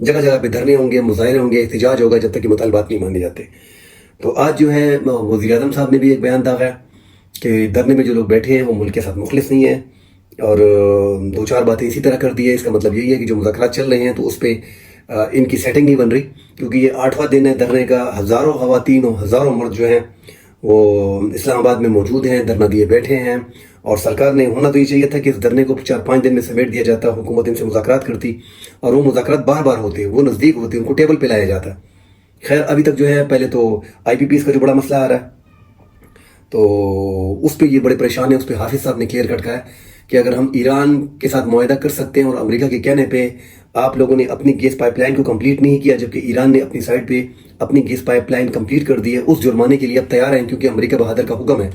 جگہ جگہ پہ دھرنے ہوں گے، مظاہرے ہوں گے، احتجاج ہوگا جب تک کہ مطالبات نہیں مانے جاتے. تو آج جو ہے وزیر اعظم صاحب نے بھی ایک بیان داغا کہ دھرنے میں جو لوگ بیٹھے ہیں وہ ملک کے ساتھ مخلص نہیں ہیں، اور دو چار باتیں اسی طرح کر دی ہے. اس کا مطلب یہی ہے کہ جو مذاکرات چل رہے ہیں تو اس پہ ان کی سیٹنگ نہیں بن رہی، کیونکہ یہ 8واں دن ہے دھرنے کا. ہزاروں خواتین اور ہزاروں مرد جو ہیں وہ اسلام آباد میں موجود ہیں، دھرنا دیے بیٹھے ہیں، اور سرکار نے ہونا تو یہ چاہیے تھا کہ اس دھرنے کو 4-5 دن میں سمیٹ دیا جاتا، حکومت ان سے مذاکرات کرتی، اور وہ مذاکرات بار بار ہوتے، وہ نزدیک ہوتے، ان کو ٹیبل پہ لایا جاتا. خیر ابھی تک جو ہے پہلے تو IPPs کا جو بڑا مسئلہ آ رہا ہے تو اس پہ یہ بڑے پریشان ہیں. اس پہ حافظ صاحب نے کلیئر کٹ کہا ہے کہ اگر ہم ایران کے ساتھ معاہدہ کر سکتے ہیں اور امریکہ کے کہنے پہ آپ لوگوں نے اپنی گیس پائپ لائن کو کمپلیٹ نہیں کیا، جبکہ ایران نے اپنی سائڈ پہ اپنی گیس پائپ لائن کمپلیٹ کر دی ہے، اس جرمانے کے لیے اب تیار ہیں کیونکہ امریکہ بہادر کا حکم ہے.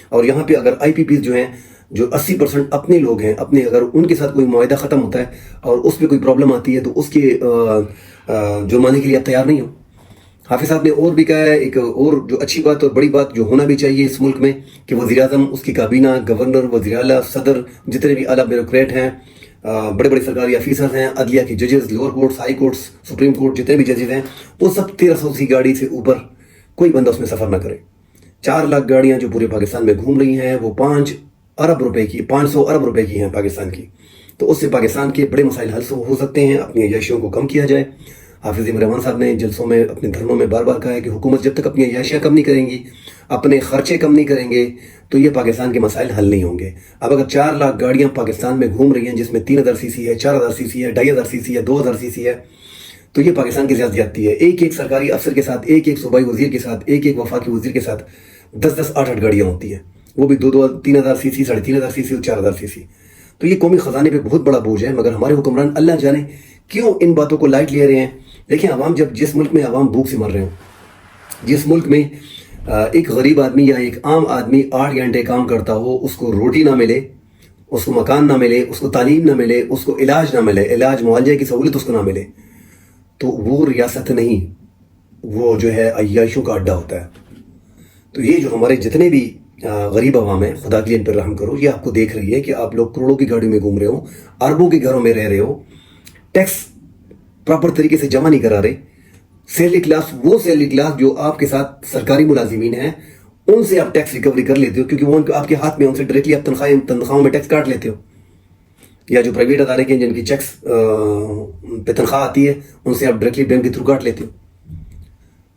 اور یہاں پہ اگر IPPs جو ہیں جو 80% اپنے لوگ ہیں اپنے، اگر ان کے ساتھ کوئی معاہدہ ختم ہوتا ہے اور اس پہ کوئی پرابلم آتی ہے تو اس کے جرمانے کے لیے اب تیار نہیں ہو. حافظ صاحب نے اور بھی کہا ہے ایک اور جو اچھی بات اور بڑی بات جو ہونا بھی چاہیے اس ملک میں کہ وزیر اعظم، اس کی کابینہ، گورنر، وزیر اعلیٰ، صدر، جتنے بھی اعلیٰ بیوروکریٹ ہیں، بڑے بڑے سرکاری آفیسرز ہیں، عدلیہ کی ججز، lower courts, high courts, supreme court, جتنے بھی ججز ہیں، وہ سب 1300 سی گاڑی سے اوپر کوئی بندہ اس میں سفر نہ کرے. 4 لاکھ گاڑیاں جو پورے پاکستان میں گھوم رہی ہیں وہ 500 ارب روپے کی ہیں پاکستان کی. تو اس سے پاکستان کے بڑے مسائل حل ہو سکتے ہیں، اپنی عیاشیوں کو کم کیا جائے. حافظ رحمان صاحب نے جلسوں میں اپنے دھرنوں میں بار بار کہا ہے کہ حکومت جب تک اپنی عیاشیاں کم نہیں کریں گی، اپنے خرچے کم نہیں کریں گے تو یہ پاکستان کے مسائل حل نہیں ہوں گے. اب اگر 4 لاکھ گاڑیاں پاکستان میں گھوم رہی ہیں جس میں 3000 CC ہے، 4000 CC ہے، 2500 CC ہے، 2000 CC ہے، تو یہ پاکستان کی زیادتی ہے. ایک سرکاری افسر کے ساتھ، ایک صوبائی وزیر کے ساتھ، ایک وفاقی وزیر کے ساتھ 10-10 8-8 گاڑیاں ہوتی ہیں، وہ بھی 3000 CC، 3500 CC اور 4000 CC. تو یہ قومی خزانے پہ بہت بڑا بوجھ ہے، مگر ہمارے حکمران اللہ جانے کیوں ان باتوں کو لائٹ لے رہے ہیں. دیکھیں عوام، جس ملک میں عوام بھوک سے مر رہے ہوں، جس ملک میں ایک غریب آدمی یا ایک عام آدمی 8 گھنٹے کام کرتا ہو، اس کو روٹی نہ ملے، اس کو مکان نہ ملے، اس کو تعلیم نہ ملے، اس کو علاج نہ ملے، علاج معالجے کی سہولت اس کو نہ ملے، تو وہ ریاست نہیں، وہ جو ہے عیاشوں کا اڈا ہوتا ہے. تو یہ جو ہمارے جتنے بھی غریب عوام ہیں، خدا کے لیے ان پر رحم کرو. یہ آپ کو دیکھ رہی ہے کہ آپ لوگ کروڑوں کی گاڑیوں میں گھوم رہے ہو، اربوں کے گھروں میں رہ رہے ہو، ٹیکس پراپر طریقے سے جمع نہیں کرا رہے. سیلری کلاس، وہ سیلری کلاس جو آپ کے ساتھ سرکاری ملازمین ہیں، ان سے آپ ٹیکس ریکوری کر لیتے ہو کیونکہ وہ آپ کے ہاتھ میں، ان سے ڈائریکٹلی آپ تنخواہوں میں ٹیکس کاٹ لیتے ہو. یا جو پرائیویٹ ادارے کے جن کی چیکس پہ تنخواہ آتی ہے، ان سے آپ ڈائریکٹلی بینک کے تھرو کاٹ لیتے ہو.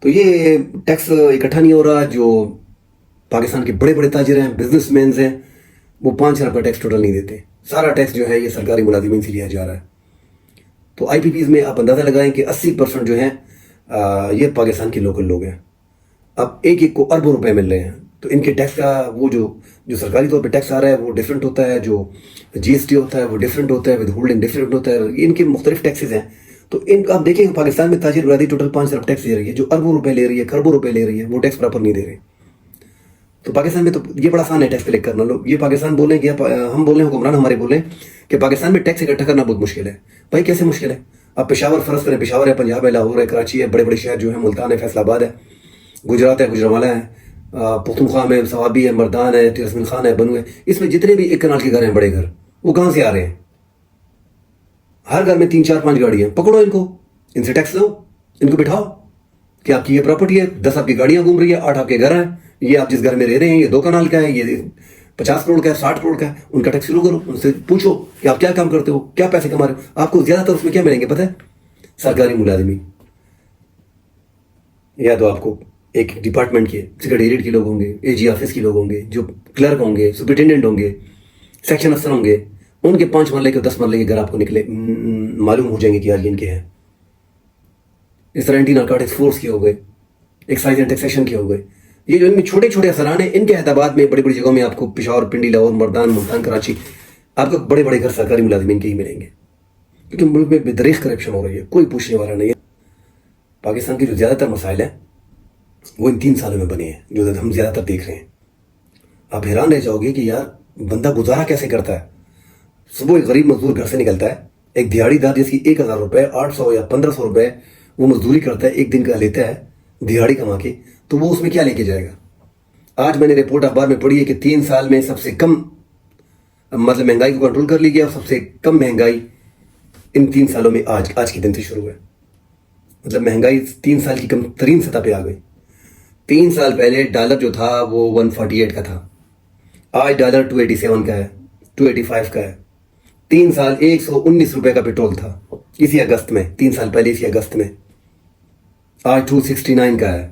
تو یہ ٹیکس اکٹھا نہیں ہو رہا. جو پاکستان کے بڑے بڑے تاجر ہیں، بزنس مینز ہیں، وہ 5 ارب کا ٹیکس ٹوٹل نہیں دیتے. سارا ٹیکس جو ہے یہ سرکاری ملازمین سے لیا جا رہا ہے. تو IPPs میں آپ اندازہ لگائیں کہ 80% جو ہیں یہ پاکستان کے لوکل لوگ ہیں. اب ایک کو اربوں روپے مل رہے ہیں. تو ان کے ٹیکس کا وہ جو سرکاری طور پہ ٹیکس آ رہا ہے وہ ڈیفرنٹ ہوتا ہے، جو GST ہوتا ہے وہ ڈیفرنٹ ہوتا ہے، ود ہولڈنگ ڈیفرنٹ ہوتا ہے. ان کے مختلف ٹیکسز ہیں. تو ان آپ دیکھیں کہ پاکستان میں تاجر برادری ٹوٹل 5 ارب ٹیکس دے رہی ہے، جو اربوں روپے لے رہی ہے، کروڑوں روپے لے رہی ہے، وہ ٹیکس پراپر نہیں دے رہے. تو پاکستان میں تو یہ بڑا آسان ہے ٹیکس کلیکٹ کرنا. لوگ یہ پاکستان بولیں کہ ہم بولیں، حکمران ہمارے بولیں کہ پاکستان میں ٹیکس اکٹھا کرنا بہت مشکل ہے. بھائی کیسے مشکل ہے؟ آپ پشاور فرض کریں، پشاور ہے، پنجاب ہے، لاہور ہے، کراچی ہے، بڑے بڑے شہر جو ہیں، ملتان ہے، فیصل آباد ہے، گجرات ہے، گجرانوالہ ہے، پختونخوا میں ثوابی ہے، مردان ہے، تیرسمل خان ہے، بنو ہے. اس میں جتنے بھی 1 کنال کے گھر ہیں، بڑے گھر، وہ کہاں سے آ رہے ہیں؟ ہر گھر میں 3-4-5 گاڑیاں. پکڑو ان کو، ان سے ٹیکس لو، ان کو بٹھاؤ کہ آپ کی یہ پراپرٹی ہے. 10 آپ کی گاڑیاں گھوم رہی ہے، 8 آپ کے گھر ہیں، یہ آپ جس گھر میں رہ رہے ہیں یہ 2 کنال کا ہے، یہ 50 کروڑ کا ہے، 60 کروڑ کا ہے. ان کا ٹیکس شروع کرو. ان سے پوچھو کہ آپ کیا کام کرتے ہو، کیا پیسے کما رہے ہو. آپ کو زیادہ تر اس میں کیا ملیں گے پتہ ہے؟ سرکاری ملازمین. یا تو آپ کو ایک ڈپارٹمنٹ کے سیکریٹریٹ کے لوگ ہوں گے، AG آفس کے لوگ ہوں گے، جو کلرک ہوں گے، سپرنٹینڈنٹ ہوں گے، سیکشن افسر ہوں گے، ان کے 5 مرلے کے 10 مرلے کے گھر آپ کو نکلے معلوم ہو جائیں گے کہ آج ان کے ہیں. اس طرح اینٹی نارکوٹکس فورس کے ہو گئے، ایکسائز اینڈ ٹیکسیشن کے ہو گئے. یہ جو ان میں چھوٹے چھوٹے افسران ہیں، ان کے احتابات میں بڑی بڑی جگہوں میں آپ کو پشاور، پنڈی، لاہور، مردان، ملتان، کراچی، آپ کو بڑے بڑے گھر سرکاری ملازمین کے ہی ملیں گے. کیونکہ ملک میں بے دریغ کرپشن ہو رہی ہے، کوئی پوچھنے والا نہیں ہے. پاکستان کے جو زیادہ تر مسائل ہیں وہ ان 3 سالوں میں بنے ہیں، جو ہم زیادہ تر دیکھ رہے ہیں. آپ حیران رہ جاؤ گے کہ یار بندہ گزارا کیسے کرتا ہے. صبح ایک غریب مزدور گھر سے نکلتا ہے، ایک دیہاڑی دار جس کی 1000 روپے، 800 یا 1500 روپے وہ مزدوری کرتا ہے، ایک دن کا لیتا ہے دیہاڑی کما کے، تو وہ اس میں کیا لے کے جائے گا؟ آج میں نے رپورٹ اخبار میں پڑھی ہے کہ 3 سال میں سب سے کم مطلب مہنگائی کو کنٹرول کر لی گیا، اور سب سے کم مہنگائی ان 3 سالوں میں آج کے دن سے شروع ہے. مطلب مہنگائی 3 سال کی کم ترین سطح پہ آ گئی. 3 سال پہلے ڈالر جو تھا وہ 148 کا تھا, آج ڈالر 287 کا ہے, 285 کا ہے. 3 سال 119 روپے کا پیٹرول تھا اسی اگست میں, 3 سال پہلے اسی اگست میں, آج 269 کا ہے.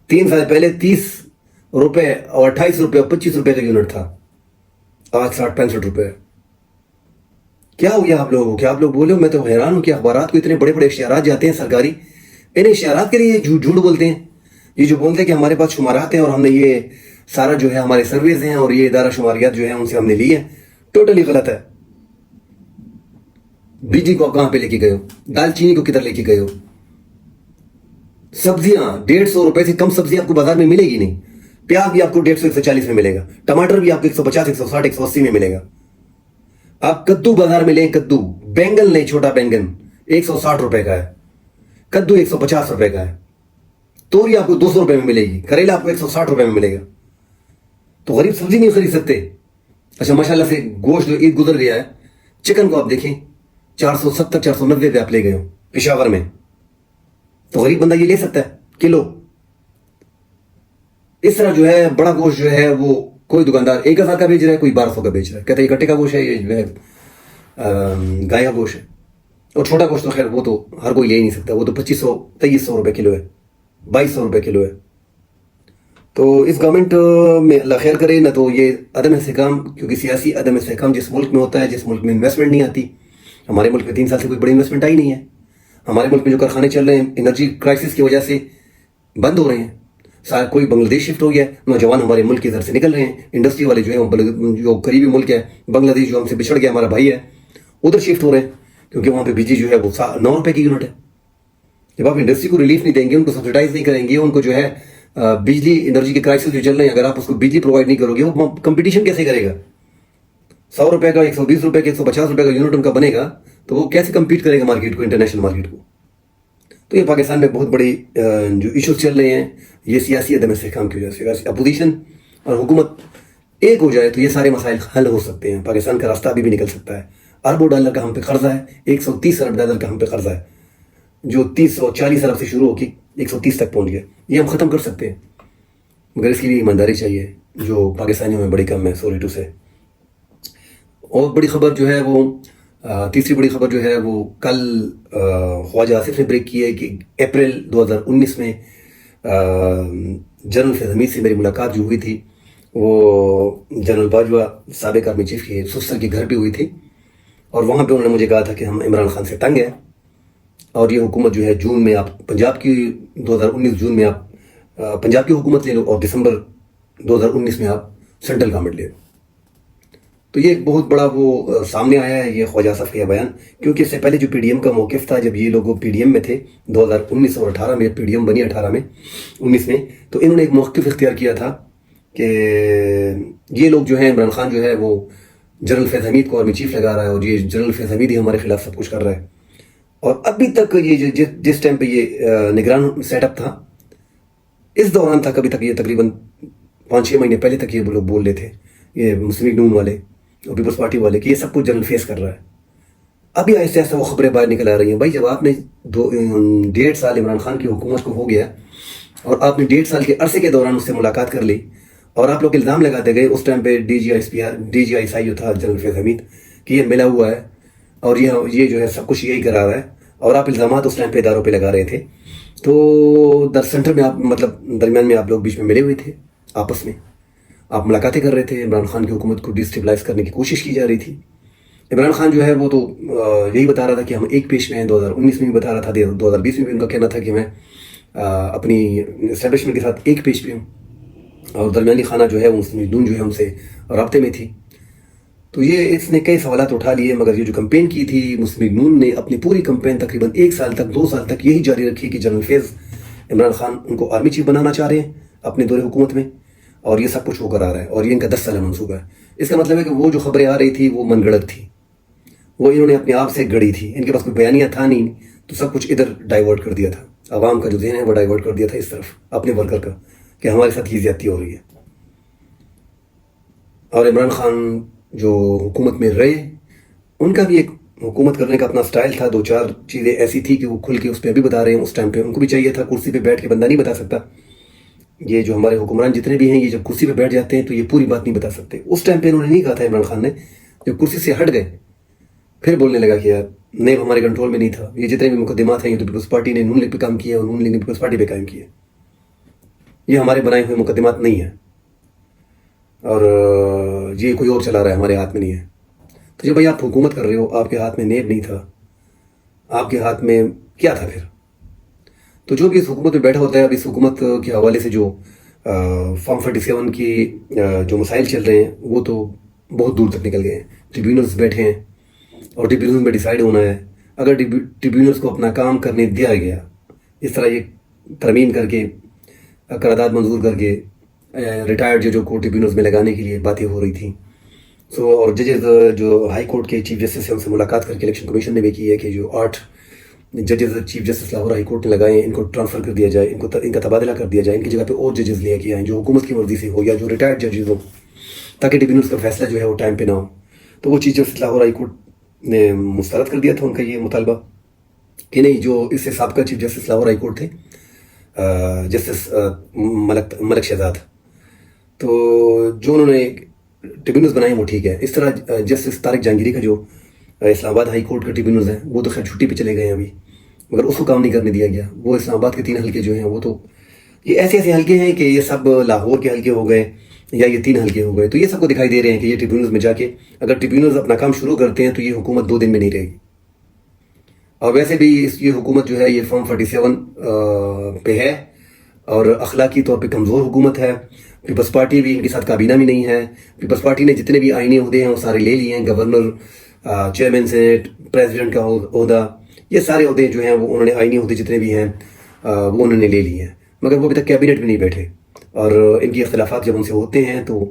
3 سال پہلے 30 روپے اور 28 روپے اور 25 روپے کا یونٹ تھا, آج 60-65 روپے. کیا ہو گیا آپ لوگوں کو؟ کیا آپ لوگ بولے ہو؟ میں تو حیران ہوں کہ اخبارات کو اتنے بڑے بڑے اشتہارات جاتے ہیں سرکاری, انہیں اشتہارات کے لیے جھوٹ بولتے ہیں. یہ جو بولتے ہیں کہ ہمارے پاس شمارات ہیں اور ہم نے یہ سارا جو ہے ہمارے سرویز ہیں اور یہ ادارہ شماریات جو ہیں ان سے ہم نے لی ہیں, ٹوٹلی غلط ہے. بجلی کو آپ کہاں پہ لے کے گئے ہو؟ دال چینی کو کدھر لے کے گئے ہو؟ سبزیاں 150 روپے سے کم سبزی آپ کو بازار میں ملے گی نہیں. پیاز بھی آپ کو 150-140 میں ملے گا, ٹماٹر بھی آپ کو 150, 160, 180 میں ملے گا. آپ کدو بازار میں لیں, کدو, بینگن لیں, چھوٹا بینگن 160 روپے کا ہے, کدو 150 روپے کا ہے. توری آپ کو 200 روپے میں ملے گی, کریلا آپ کو 160 روپے میں ملے گا. تو غریب سبزی نہیں خرید سکتے. اچھا ماشاءاللہ سے گوشت جو عید گزر گیا ہے, چکن کو آپ دیکھیں 470-490 پہ آپ لے گئے ہو پشاور میں, تو غریب بندہ یہ لے سکتا ہے کلو. اس طرح جو ہے بڑا گوشت جو ہے وہ کوئی دکاندار 1000 کا بیچ رہا ہے, کوئی 1200 کا بیچ رہا ہے, کہتے ہیں یہ کٹے کا گوشت ہے, یہ جو ہے گائے کا گوشت ہے. اور چھوٹا گوشت تو خیر وہ تو ہر کوئی لے ہی نہیں سکتا, وہ تو 2500-2300 روپے کلو ہے, 2200 روپے کلو ہے. تو اس گورنمنٹ میں اللہ خیر کرے نہ, تو یہ عدم استحکام, کیونکہ سیاسی عدم استحکام جس ملک میں ہوتا ہے, جس ملک میں انویسٹمنٹ نہیں آتی. ہمارے ملک میں 3 سال سے کوئی بڑی انویسٹمنٹ آئی نہیں ہے. ہمارے ملک میں جو کارخانے چل رہے ہیں انرجی کرائسس کی وجہ سے بند ہو رہے ہیں. کوئی بنگلہ دیش شفٹ ہو گیا, نوجوان ہمارے ملک کی طرف سے نکل رہے ہیں. انڈسٹری والے جو ہیں جو قریبی ملک ہے بنگلہ دیش, جو ہم سے بچھڑ گیا ہمارا بھائی ہے, ادھر شفٹ ہو رہے ہیں, کیونکہ وہاں پہ بجلی جو ہے وہ 9 روپے کی یونٹ ہے. جب آپ انڈسٹری کو ریلیف نہیں دیں گے, ان کو سبسڈائز نہیں کریں گے, ان کو جو ہے بجلی انرجی کے کرائسس جو چل رہے ہیں, اگر آپ اس کو بجلی پرووائڈ نہیں کرو گے, وہ کمپٹیشن کیسے کرے گا؟ 100 روپے کا, 120 روپے کا, 150 روپے کا یونٹ ان کا بنے گا, تو وہ کیسے کمپیٹ کرے گا مارکیٹ کو, انٹرنیشنل مارکیٹ کو؟ تو یہ پاکستان میں بہت بڑی جو ایشوز چل رہے ہیں, یہ سیاسی عدم استحکام کی وجہ سے. اگر اپوزیشن اور حکومت ایک ہو جائے تو یہ سارے مسائل حل ہو سکتے ہیں. پاکستان کا راستہ ابھی بھی نکل سکتا ہے. اربوں ڈالر کا ہم پہ قرضہ ہے, 130 ارب ڈالر کا ہم پہ قرضہ ہے, جو 340 ارب سے شروع ہو کے 130 تک پہنچ گیا. یہ ہم ختم کر سکتے ہیں, مگر اس کے لیے ایمانداری چاہیے, جو پاکستانیوں میں بڑی کم ہے, سوری ٹو سے. اور بڑی خبر جو ہے وہ تیسری بڑی خبر جو ہے وہ کل خواجہ آصف نے بریک کی ہے کہ اپریل 2019 میں جنرل فیض حمید سے میری ملاقات جو ہوئی تھی وہ جنرل باجوہ سابق آرمی چیف کے سسر کے گھر پہ ہوئی تھی, اور وہاں پہ انہوں نے مجھے کہا تھا کہ ہم عمران خان سے تنگ ہیں, اور یہ حکومت جو ہے جون میں آپ پنجاب کی 2019 جون میں آپ پنجاب کی حکومت لے لو, اور دسمبر 2019 میں آپ سینٹرل گورنمنٹ لے لو. تو یہ بہت بڑا وہ سامنے آیا ہے یہ خواجہ آصف کا بیان, کیونکہ اس سے پہلے جو پی ڈی ایم کا موقف تھا, جب یہ لوگ پی ڈی ایم میں تھے 2019 اور 18 میں, پی ڈی ایم بنی 18 میں 19 میں, تو انہوں نے ایک موقف اختیار کیا تھا کہ یہ لوگ جو ہیں, عمران خان جو ہے وہ جنرل فیض حمید کو آرمی چیف لگا رہا ہے, اور یہ جنرل فیض حمید ہی ہمارے خلاف سب کچھ کر رہا ہے. اور ابھی تک یہ جس ٹائم پہ یہ نگران سیٹ اپ تھا, اس دوران تک ابھی تک یہ تقریباً 5-6 مہینے پہلے تک یہ لوگ بول رہے تھے, یہ مسلم لیگ نون والے اور پیپلز پارٹی والے, کہ یہ سب کچھ جنرل فیس کر رہا ہے. ابھی آہستہ آہستہ وہ خبریں باہر نکل آ رہی ہیں. بھائی جب آپ نے 1.5 سال عمران خان کی حکومت کو ہو گیا, اور آپ نے 1.5 سال کے عرصے کے دوران اس سے ملاقات کر لی, اور آپ لوگ الزام لگاتے گئے اس ٹائم پہ D G I S I جو تھا جنرل فیض حمید, کہ یہ ملا ہوا ہے اور یہ جو ہے سب کچھ یہی کرا رہا ہے, اور آپ الزامات اس ٹائم پہ اداروں پہ لگا رہے تھے. تو در سینٹر میں آپ مطلب درمیان میں آپ لوگ بیچ میں ملے ہوئے تھے, آپس میں آپ ملاقاتیں کر رہے تھے, عمران خان کی حکومت کو ڈسٹیبلائز کرنے کی کوشش کی جا رہی تھی. عمران خان جو ہے وہ تو یہی بتا رہا تھا کہ ہم ایک پیش میں ہیں, 2019 میں بھی بتا رہا تھا, 2020 میں بھی ان کا کہنا تھا کہ میں اپنی اسٹیبلشمنٹ کے ساتھ ایک پیش پہ ہوں, اور درمیانی خانہ جو ہے وہ مسلم لیگ نون جو ہے ان سے رابطے میں تھی. تو یہ اس نے کئی سوالات اٹھا لیے, مگر یہ جو کمپین کی تھی مسلم لیگ نون نے, اپنی پوری کمپین تقریباً 1 سال تک 2 سال تک یہی جاری رکھی کہ جنرل فیض عمران خان ان کو آرمی چیف بنانا چاہ رہے ہیں اپنے دور حکومت میں, اور یہ سب کچھ ہو کر آ رہا ہے, اور یہ ان کا 10 سالہ منصوبہ ہے. اس کا مطلب ہے کہ وہ جو خبریں آ رہی تھی وہ من گڑت تھی, وہ انہوں نے اپنے آپ سے گڑی تھی, ان کے پاس کوئی بیانیہ تھا نہیں, تو سب کچھ ادھر ڈائیورٹ کر دیا تھا, عوام کا جو ذہن ہے وہ ڈائیورٹ کر دیا تھا اس طرف اپنے ورکر کا, کہ ہمارے ساتھ یہ زیادتی ہو رہی ہے. اور عمران خان جو حکومت میں رہے, ان کا بھی ایک حکومت کرنے کا اپنا سٹائل تھا. 2-4 چیزیں ایسی تھی کہ وہ کھل کے اس پہ ابھی بتا رہے ہیں. اس ٹائم پہ ان کو بھی چاہیے تھا. کرسی پہ بیٹھ کے بندہ نہیں بتا سکتا. یہ جو ہمارے حکمران جتنے بھی ہیں یہ جب کرسی پہ بیٹھ جاتے ہیں تو یہ پوری بات نہیں بتا سکتے. اس ٹائم پہ انہوں نے نہیں کہا تھا عمران خان نے. جب کرسی سے ہٹ گئے پھر بولنے لگا کہ یار نیب ہمارے کنٹرول میں نہیں تھا. یہ جتنے بھی مقدمات ہیں یہ تو پیپلز پارٹی نے نون لیگ پہ کام کیا اور نون لیگ نے پیپلز پارٹی پہ کام کیا. یہ ہمارے بنائے ہوئے مقدمات نہیں ہیں اور یہ کوئی اور چلا رہا ہے, ہمارے ہاتھ میں نہیں ہے. تو جب بھائی آپ حکومت کر رہے ہو, آپ کے ہاتھ میں نیب نہیں تھا, آپ کے ہاتھ میں کیا تھا پھر؟ تو جو بھی اس حکومت میں بیٹھا ہوتا ہے, اب اس حکومت کے حوالے سے جو فارم 47 کی جو مسائل چل رہے ہیں وہ تو بہت دور تک نکل گئے ہیں. ٹریبیونلز بیٹھے ہیں اور ٹریبیونلز میں ڈیسائیڈ ہونا ہے. اگر ٹریبیونلز کو اپنا کام کرنے دیا گیا, اس طرح یہ ترمیم کر کے قرارداد منظور کر کے ریٹائرڈ ججوں کو ٹریبیونلز میں لگانے کے لیے باتیں ہو رہی تھیں. اور ججز جو ہائی کورٹ کے چیف جسٹس ہیں ان سے ملاقات کر کے الیکشن کمیشن نے بھی کی ہے کہ جو 8 ججز chief justice Lahore high court نے لگائے ہیں ان کو ٹرانسفر کر دیا جائے, ان کا تبادلہ کر دیا جائے, ان کی جگہ پہ اور ججز لے کے آئیں جو حکومت کی مرضی سے ہو یا جو ریٹائرڈ ججز ہو, تاکہ ٹریبیونلز کا فیصلہ جو ہے وہ ٹائم پہ نہ ہو. تو وہ chief justice Lahore high court نے مسترد کر دیا تھا ان کا یہ مطالبہ کہ نہیں, جو اس سے سابقہ chief justice Lahore high court تھے جسٹس ملک شہزاد, تو جو انہوں نے ٹریبیونلز بنائے ہیں وہ ٹھیک ہے. اس طرح جسٹس طارق جہانگیری کا جو اسلام آباد ہائی کورٹ کا ٹریبیونلز ہیں وہ تو خیر چھٹی پہ چلے گئے ہیں ابھی, مگر اس کو کام نہیں کرنے دیا گیا. وہ اسلام آباد کے 3 حلقے جو ہیں وہ تو یہ ایسے حلقے ہیں کہ یہ سب لاہور کے حلقے ہو گئے یا یہ 3 حلقے ہو گئے. تو یہ سب کو دکھائی دے رہے ہیں کہ یہ ٹریبیونلز میں جا کے اگر ٹریبیونلز اپنا کام شروع کرتے ہیں تو یہ حکومت 2 دن میں نہیں رہے گی. اور ویسے بھی یہ حکومت جو ہے یہ فارم 47 پہ ہے اور اخلاقی طور پہ کمزور حکومت ہے. پیپلز پارٹی بھی ان کے ساتھ کابینہ بھی نہیں ہے. پیپلز پارٹی نے جتنے بھی آئینی عہدے ہیں وہ سارے لے لیے ہیں. گورنر, چیئرمین سینیٹ, پریزیڈنٹ کا عہدہ, یہ سارے عہدے جو ہیں وہ انہوں نے آئینی عہدے جتنے بھی ہیں وہ انہوں نے لے لیے ہیں, مگر وہ ابھی تک کیبنٹ میں نہیں بیٹھے. اور ان کی اختلافات جب ان سے ہوتے ہیں تو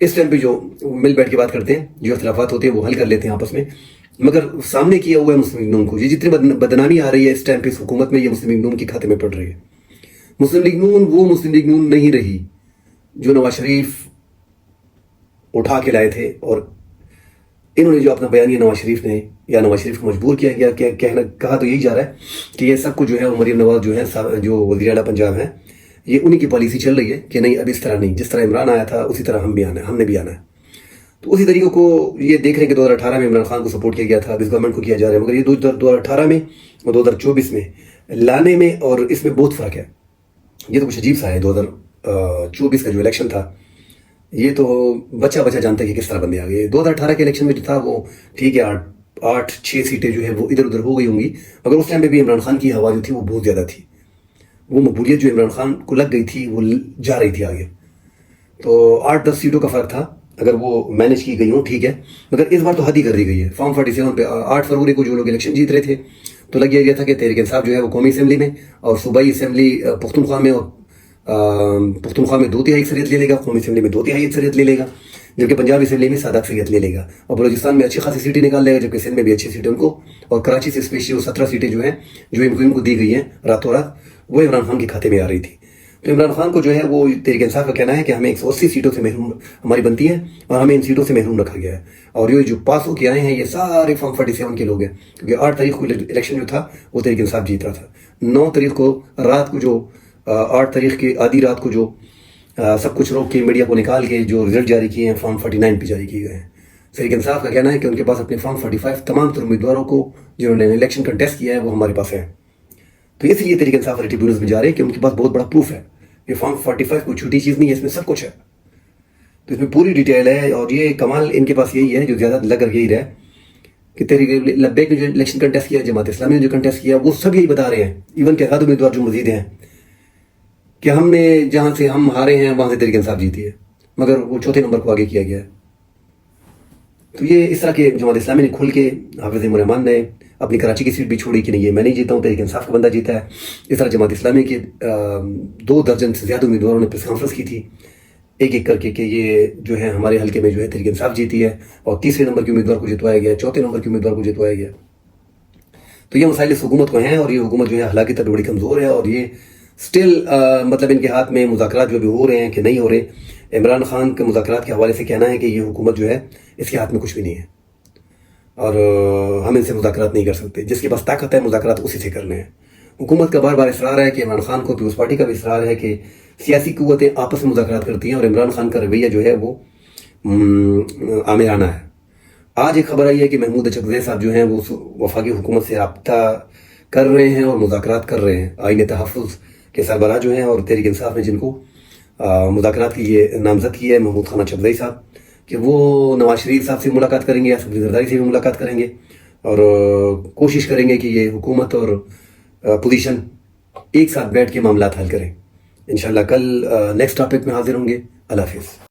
اس ٹائم پہ جو مل بیٹھ کے بات کرتے ہیں, جو اختلافات ہوتے ہیں وہ حل کر لیتے ہیں آپس میں. مگر سامنے کیا ہوا ہے مسلم لیگ نون کو, یہ جتنی بدنامی آ رہی ہے اس ٹائم پہ اس حکومت میں, یہ مسلم لیگ نون کے کھاتے میں پڑ رہی ہے. مسلم لیگ نون وہ مسلم لیگ نون نہیں رہی جو نواز شریف اٹھا کے لائے تھے. اور انہوں نے جو اپنا بیانیہ نواز شریف نے یا نواز شریف کو مجبور کیا گیا کہ کہا تو یہی جا رہا ہے کہ یہ سب کچھ جو ہے مریم نواز جو ہے جو وزیر اعلیٰ پنجاب ہیں, یہ انہی کی پالیسی چل رہی ہے کہ نہیں اب اس طرح نہیں, جس طرح عمران آیا تھا اسی طرح ہم نے بھی آنا ہے. تو اسی طریقے کو یہ دیکھ رہے ہیں کہ 2018 میں عمران خان کو سپورٹ کیا گیا تھا, اب اس گورنمنٹ کو کیا جا رہا ہے, مگر یہ 2018 میں اور 2024 میں لانے میں اور اس میں بہت فرق ہے. یہ تو کچھ عجیب سا ہے. 2024 کا جو الیکشن تھا یہ تو بچہ جانتا ہے کہ کس طرح بندے آ گئے. 2018 کے الیکشن میں جو تھا وہ ٹھیک ہے 8-6 سیٹیں جو ہیں وہ ادھر ادھر ہو گئی ہوں گی, مگر اس ٹائم میں بھی عمران خان کی ہوا جو تھی وہ بہت زیادہ تھی. وہ مقبولیت جو عمران خان کو لگ گئی تھی وہ جا رہی تھی آگے. تو 8-10 سیٹوں کا فرق تھا, اگر وہ مینج کی گئی ہوں ٹھیک ہے, مگر اس بار تو حد ہی کر دی گئی ہے. فارم 47 پہ 8 فروری کو جو لوگ الیکشن جیت رہے تھے تو لگ گیا تھا کہ تحریک انصاف جو ہے وہ قومی اسمبلی میں اور صوبائی اسمبلی پختونخوا میں, اور پختونخوا میں 2/3 اکثریت لے لے گا, قومی اسمبلی میں 2/3 اکثریت لے لے گا, جبکہ پنجاب اسمبلی میں سادہ اکثریت لے لے گا, اور بلوچستان میں اچھی خاصی سیٹیں نکال لے گا, جبکہ سندھ میں بھی اچھی سیٹیں ان کو, اور کراچی سے اسپیشلی 17 سیٹیں جو ہیں جو ان کو دی گئی ہیں راتوں رات وہ عمران خان کے کھاتے میں آ رہی تھی. تو عمران خان کو جو ہے وہ تحریک انصاف کا کہنا ہے کہ ہمیں 180 سیٹوں سے محروم ہماری بنتی ہے اور ہمیں ان سیٹوں سے محروم رکھا گیا ہے. اور یہ جو پاس ہو کے آئے ہیں یہ سارے فارم 47 کے لوگ ہیں, کیونکہ 8 تاریخ کو الیکشن جو تھا وہ تحریک انصاف جیت رہا تھا. 9 تاریخ کو رات کو جو 8 تاریخ کی آدھی رات کو جو سب کچھ روک کے میڈیا کو نکال کے جو رزلٹ جاری کیے ہیں فارم 49 پہ جاری کیے گئے ہیں. تحریک انصاف کا کہنا ہے کہ ان کے پاس اپنے فارم 45 تمام تر امیدواروں کو جنہوں نے الیکشن کنٹیسٹ کیا ہے وہ ہمارے پاس ہے. تو اس لیے تحریک انصاف ٹریبیونلز میں جا رہے ہیں کہ ان کے پاس بہت بڑا پروف ہے. یہ فارم 45 کوئی چھوٹی چیز نہیں ہے, اس میں سب کچھ ہے. تو اس میں پوری ڈیٹیل ہے, اور یہ کمال ان کے پاس یہی ہے جو زیادہ لگ کر یہی رہا کہ تحریک لبیک نے جو الیکشن کنٹیسٹ کیا, جماعت اسلامی نے جو کنٹیسٹ کیا, وہ سب یہی بتا رہے ہیں, ایون کہ آزاد امیدوار جو مزید ہیں, کہ ہم نے جہاں سے ہم ہارے ہیں وہاں سے تحریک انصاف جیتی ہے, مگر وہ چوتھے نمبر کو آگے کیا گیا ہے. تو یہ اس طرح کے جماعت اسلامی نے کھل کے, حافظ الرحمان نے اپنی کراچی کی سیٹ بھی چھوڑی کہ نہیں یہ میں نہیں جیتا ہوں, تحریک انصاف کا بندہ جیتا ہے. اس طرح جماعت اسلامی کے 2 درجن سے زیادہ امیدواروں نے پریس کانفرنس کی تھی ایک ایک کر کے کہ یہ جو ہے ہمارے حلقے میں جو ہے تحریک انصاف جیتی ہے, اور 3رے نمبر کے امیدوار کو جتوایا گیا, 4تھے نمبر کے امیدوار کو جتوایا گیا. تو یہ مسائل اس حکومت کو ہیں, اور یہ حکومت جو ہے اخلاقی طور پہ بڑی کمزور ہے, اور یہ سٹل مطلب ان کے ہاتھ میں مذاکرات جو بھی ہو رہے ہیں کہ نہیں ہو رہے. عمران خان کے مذاکرات کے حوالے سے کہنا ہے کہ یہ حکومت جو ہے اس کے ہاتھ میں کچھ بھی نہیں ہے. اور ہم ان سے مذاکرات نہیں کر سکتے. جس کے پاس طاقت ہے مذاکرات اسی سے کرنے ہیں. حکومت کا بار بار اصرار ہے کہ عمران خان کو, پیپلز پارٹی کا بھی اصرار ہے کہ سیاسی قوتیں آپس میں مذاکرات کرتی ہیں اور عمران خان کا رویہ جو ہے وہ آمیانہ ہے. آج ایک خبر آئی ہے کہ محمود اچکزئی صاحب جو ہیں وہ وفاقی حکومت سے رابطہ کر رہے ہیں اور مذاکرات کر رہے ہیں. آئین تحفظ کے سربراہ جو ہیں اور تحریک انصاف نے جن کو مذاکرات کی یہ نامزد کی ہے محمود خان اچکزئی صاحب, کہ وہ نواز شریف صاحب سے ملاقات کریں گے یا سبزی زرداری سے بھی ملاقات کریں گے اور کوشش کریں گے کہ یہ حکومت اور پوزیشن ایک ساتھ بیٹھ کے معاملات حل کریں. انشاءاللہ کل نیکسٹ ٹاپک میں حاضر ہوں گے. اللہ حافظ.